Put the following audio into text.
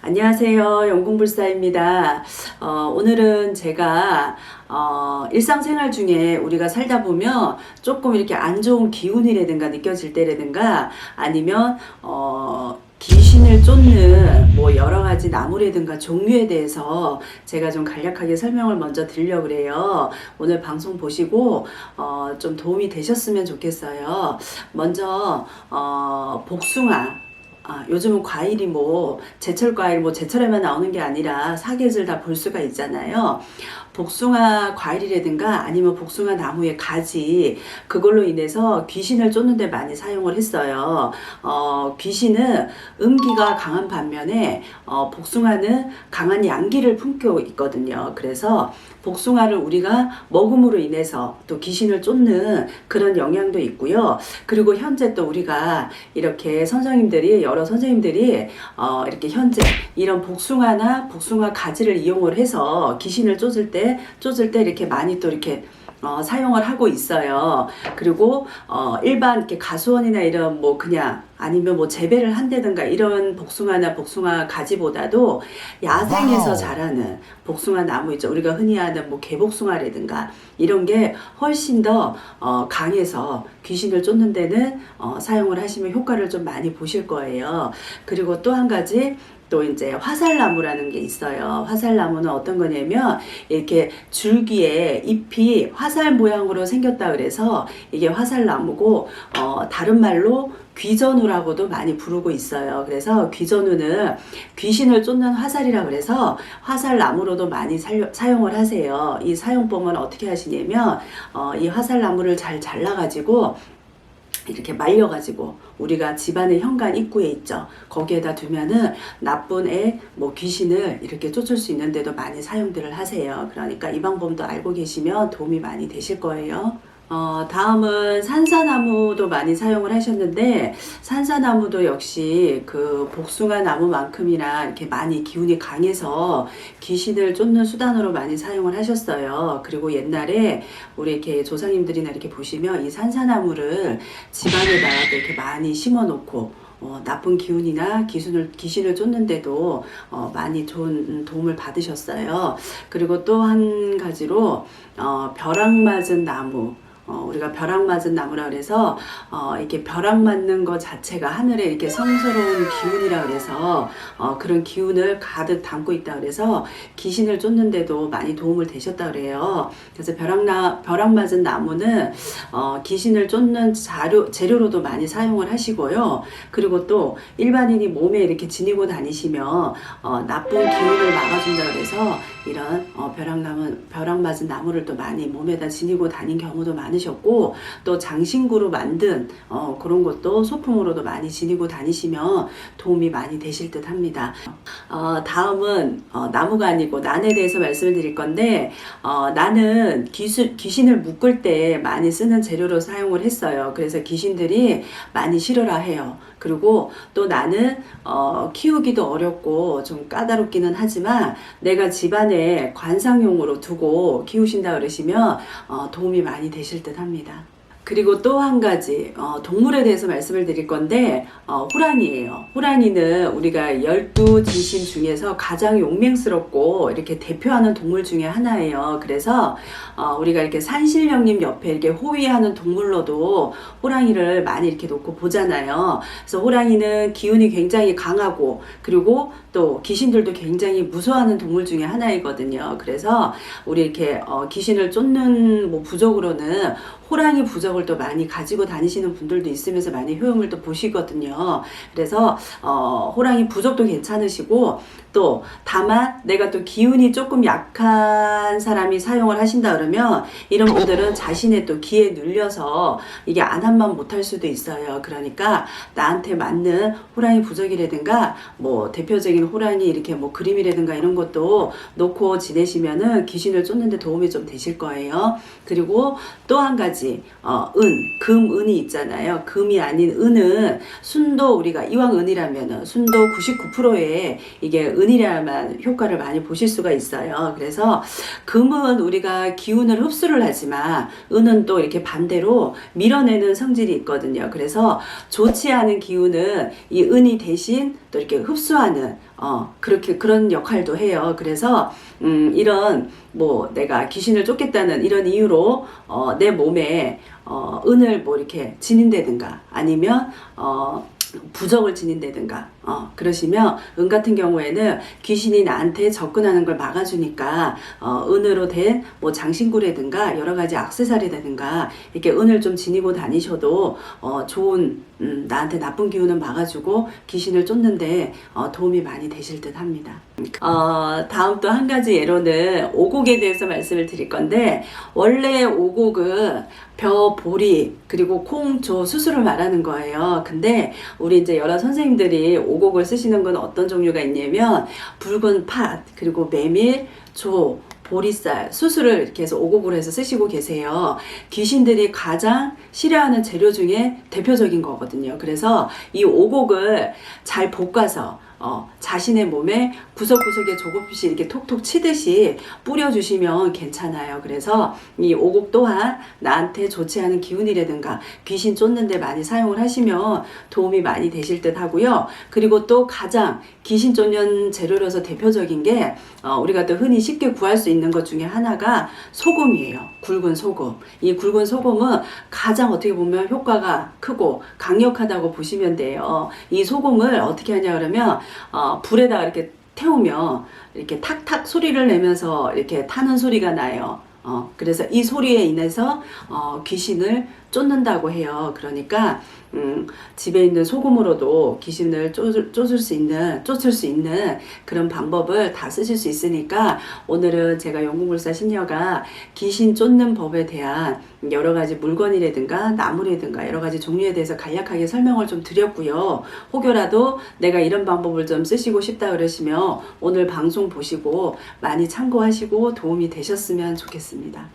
안녕하세요. 영궁불사입니다. 오늘은 제가 일상생활 중에 우리가 살다 보면 조금 이렇게 안 좋은 기운이라든가 느껴질 때라든가 아니면 귀신을 쫓는 뭐 여러 가지 나무라든가 종류에 대해서 제가 좀 간략하게 설명을 먼저 드리려고 그래요. 오늘 방송 보시고 좀 도움이 되셨으면 좋겠어요. 먼저 복숭아, 요즘은 과일이 뭐 제철 과일 뭐 제철에만 나오는 게 아니라 사계절 다 볼 수가 있잖아요. 복숭아 과일이라든가 아니면 복숭아 나무의 가지, 그걸로 인해서 귀신을 쫓는 데 많이 사용을 했어요. 귀신은 음기가 강한 반면에 복숭아는 강한 양기를 품고 있거든요. 그래서 복숭아를 우리가 먹음으로 인해서 또 귀신을 쫓는 그런 영향도 있고요. 그리고 현재 또 우리가 이렇게 여러 선생님들이 이렇게 현재 이런 복숭아나 복숭아 가지를 이용을 해서 귀신을 쫓을 때 이렇게 많이 또 이렇게 사용을 하고 있어요. 그리고 일반 이렇게 가수원이나 이런 뭐 그냥 아니면 뭐 재배를 한다든가 이런 복숭아나 복숭아 가지보다도 야생에서 자라는 복숭아 나무 있죠. 우리가 흔히 아는 뭐 개복숭아라든가 이런 게 훨씬 더 강해서 귀신을 쫓는 데는 사용을 하시면 효과를 좀 많이 보실 거예요. 그리고 또 한 가지, 또 이제 화살나무라는 게 있어요. 화살나무는 어떤 거냐면 이렇게 줄기에 잎이 화살 모양으로 생겼다 그래서 이게 화살나무고, 다른 말로 귀전우라고도 많이 부르고 있어요. 그래서 귀전우는 귀신을 쫓는 화살이라 그래서 화살나무로도 많이 사용을 하세요. 이 사용법은 어떻게 하시냐면 이 화살나무를 잘 잘라가지고 이렇게 말려가지고 우리가 집안의 현관 입구에 있죠. 거기에다 두면은 나쁜 뭐 귀신을 이렇게 쫓을 수 있는데도 많이 사용들을 하세요. 그러니까 이 방법도 알고 계시면 도움이 많이 되실 거예요. 다음은 산사나무도 많이 사용을 하셨는데, 산사나무도 역시 그 복숭아 나무만큼이나 이렇게 많이 기운이 강해서 귀신을 쫓는 수단으로 많이 사용을 하셨어요. 그리고 옛날에 우리 이렇게 조상님들이나 이렇게 보시면 이 산사나무를 집안에다가 이렇게 많이 심어 놓고 나쁜 기운이나 귀신을 쫓는데도 많이 좋은 도움을 받으셨어요. 그리고 또 한 가지로 벼락 맞은 나무, 우리가 벼락 맞은 나무라 그래서 이렇게 벼락 맞는 것 자체가 하늘에 이렇게 성스러운 기운이라 그래서 그런 기운을 가득 담고 있다 그래서 귀신을 쫓는데도 많이 도움을 되셨다 그래요. 그래서 벼락 맞은 나무는 귀신을 쫓는 재료로도 많이 사용을 하시고요. 그리고 또 일반인이 몸에 이렇게 지니고 다니시면 나쁜 기운을 막아준다 그래서 이런 벼락 맞은 나무를 또 많이 몸에다 지니고 다닌 경우도 많으셨고, 또 장신구로 만든 그런 것도 소품으로도 많이 지니고 다니시면 도움이 많이 되실 듯 합니다. 다음은 나무가 아니고 난에 대해서 말씀을 드릴 건데, 난은 귀신을 묶을 때 많이 쓰는 재료로 사용을 했어요. 그래서 귀신들이 많이 싫어라 해요. 그리고 또 나는 키우기도 어렵고 좀 까다롭기는 하지만 내가 집안에 관상용으로 두고 키우신다 그러시면 도움이 많이 되실 듯 합니다. 그리고 또 한 가지 동물에 대해서 말씀을 드릴 건데, 호랑이에요. 호랑이는 우리가 12지신 중에서 가장 용맹스럽고 이렇게 대표하는 동물 중에 하나예요. 그래서 우리가 이렇게 산신령님 옆에 이렇게 호위하는 동물로도 호랑이를 많이 이렇게 놓고 보잖아요. 그래서 호랑이는 기운이 굉장히 강하고, 그리고 또 귀신들도 굉장히 무서워하는 동물 중에 하나이거든요. 그래서 우리 이렇게 귀신을 쫓는 뭐 부적으로는 호랑이 부적을 또 많이 가지고 다니시는 분들도 있으면서 많이 효용을 또 보시거든요. 그래서 호랑이 부적도 괜찮으시고, 또 다만 내가 또 기운이 조금 약한 사람이 사용을 하신다 그러면 이런 분들은 자신의 또 기에 눌려서 이게 안함만 못할 수도 있어요. 그러니까 나한테 맞는 호랑이 부적이라든가 뭐 대표적인 호랑이 이렇게 뭐 그림이라든가 이런 것도 놓고 지내시면은 귀신을 쫓는 데 도움이 좀 되실 거예요. 그리고 또 한 가지, 금은이 있잖아요. 금이 아닌 은은 순도, 우리가 이왕 은이라면은 순도 99%의 이게 은이라야만 효과를 많이 보실 수가 있어요. 그래서 금은 우리가 기운을 흡수를 하지만 은은 또 이렇게 반대로 밀어내는 성질이 있거든요. 그래서 좋지 않은 기운은 이 은이 대신 또 이렇게 흡수하는 그렇게 그런 역할도 해요. 그래서 이런 뭐 내가 귀신을 쫓겠다는 이런 이유로 내 몸에 은을 뭐 이렇게 지닌다든가 아니면 부적을 지닌다든가 그러시면 은 같은 경우에는 귀신이 나한테 접근하는 걸 막아주니까 은으로 된 뭐 장신구라든가 여러 가지 액세서리라든가 이렇게 은을 좀 지니고 다니셔도 좋은 나한테 나쁜 기운은 막아주고 귀신을 쫓는데 도움이 많이 되실 듯 합니다. 다음 또 한 가지 예로는 오곡에 대해서 말씀을 드릴 건데 원래 오곡은 벼, 보리, 그리고 콩, 조, 수수를 말하는 거예요. 근데 우리 이제 여러 선생님들이 오곡을 쓰시는 건 어떤 종류가 있냐면 붉은 팥, 그리고 메밀, 조, 보리쌀, 수수를 이렇게 해서 오곡으로 해서 쓰시고 계세요. 귀신들이 가장 싫어하는 재료 중에 대표적인 거거든요. 그래서 이 오곡을 잘 볶아서 자신의 몸에 구석구석에 조금씩 이렇게 톡톡 치듯이 뿌려주시면 괜찮아요. 그래서 이 오곡 또한 나한테 좋지 않은 기운이라든가 귀신 쫓는데 많이 사용을 하시면 도움이 많이 되실 듯 하고요. 그리고 또 가장 귀신 쫓는 재료로서 대표적인 게 우리가 또 흔히 쉽게 구할 수 있는 것 중에 하나가 소금이에요. 굵은 소금. 이 굵은 소금은 가장 어떻게 보면 효과가 크고 강력하다고 보시면 돼요. 이 소금을 어떻게 하냐 그러면 불에다가 이렇게 태우면 이렇게 탁탁 소리를 내면서 이렇게 타는 소리가 나요. 그래서 이 소리에 인해서 귀신을 쫓는다고 해요. 그러니까 집에 있는 소금으로도 귀신을 쫓을 수 있는 그런 방법을 다 쓰실 수 있으니까 오늘은 제가 영궁불사 신녀가 귀신 쫓는 법에 대한 여러 가지 물건이라든가 나무라든가 여러 가지 종류에 대해서 간략하게 설명을 좀 드렸고요. 혹여라도 내가 이런 방법을 좀 쓰시고 싶다 그러시면 오늘 방송 보시고 많이 참고하시고 도움이 되셨으면 좋겠습니다.